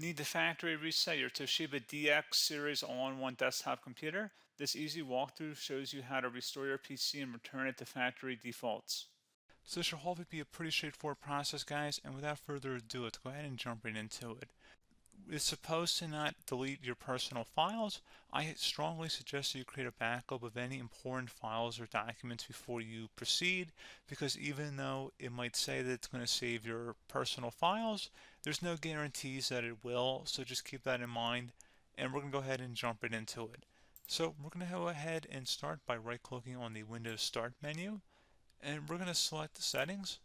Need to factory reset your Toshiba DX Series All-in-One desktop computer? This easy walkthrough shows you how to restore your PC and return it to factory defaults. So this should hopefully be a pretty straightforward process, guys, and without further ado, let's go ahead and jump right into it. It's supposed to not delete your personal files. I strongly suggest that you create a backup of any important files or documents before you proceed, because even though it might say that it's going to save your personal files, there's no guarantees that it will, so just keep that in mind, and we're going to go ahead and jump right into it. So we're going to go ahead and start by right-clicking on the Windows Start menu, and we're going to select the settings.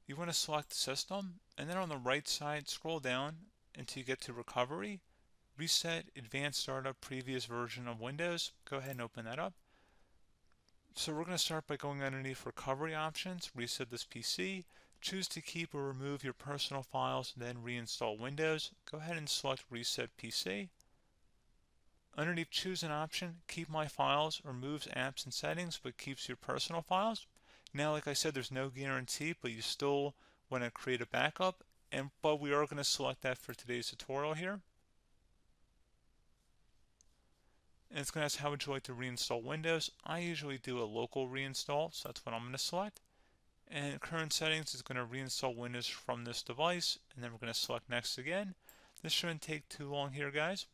You want to select System, and then on the right side, scroll down until you get to Recovery. Reset Advanced Startup Previous Version of Windows. Go ahead and open that up. So we're going to start by going underneath Recovery Options, reset this PC. Choose to keep or remove your personal files, then reinstall Windows. Go ahead and select Reset PC. Underneath Choose an option, Keep My Files removes apps and settings but keeps your personal files. Now, like I said, there's no guarantee, but you still want to create a backup, but we are going to select that for today's tutorial here. And it's going to ask how would you like to reinstall Windows. I usually do a local reinstall, so that's what I'm going to select. And current settings is going to reinstall Windows from this device, and then we're going to select next again. This shouldn't take too long here, guys.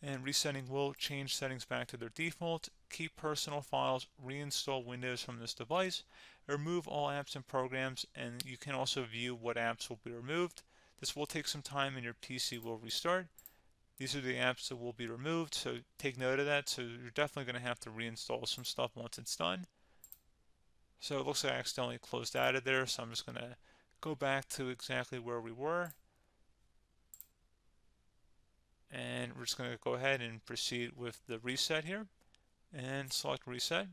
And resetting will change settings back to their default, keep personal files, reinstall Windows from this device, remove all apps and programs, and you can also view what apps will be removed. This will take some time and your PC will restart. These are the apps that will be removed, so take note of that. So you're definitely going to have to reinstall some stuff once it's done. So it looks like I accidentally closed out of there, so I'm just going to go back to exactly where we were. And we're just going to go ahead and proceed with the reset here and select reset.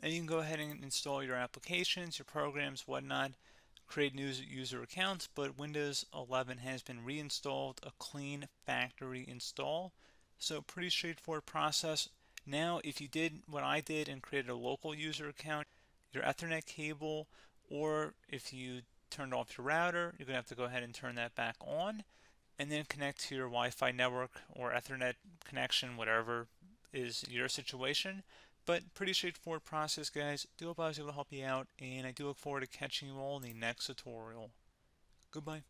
And you can go ahead and install your applications, your programs, whatnot, create new user accounts, but Windows 11 has been reinstalled, a clean factory install. So pretty straightforward process. Now, if you did what I did and created a local user account, your Ethernet cable, or if you turned off your router, you're going to have to go ahead and turn that back on and then connect to your Wi-Fi network or Ethernet connection, whatever is your situation. But pretty straightforward process, guys. Do hope I was able to help you out, and I do look forward to catching you all in the next tutorial. Goodbye.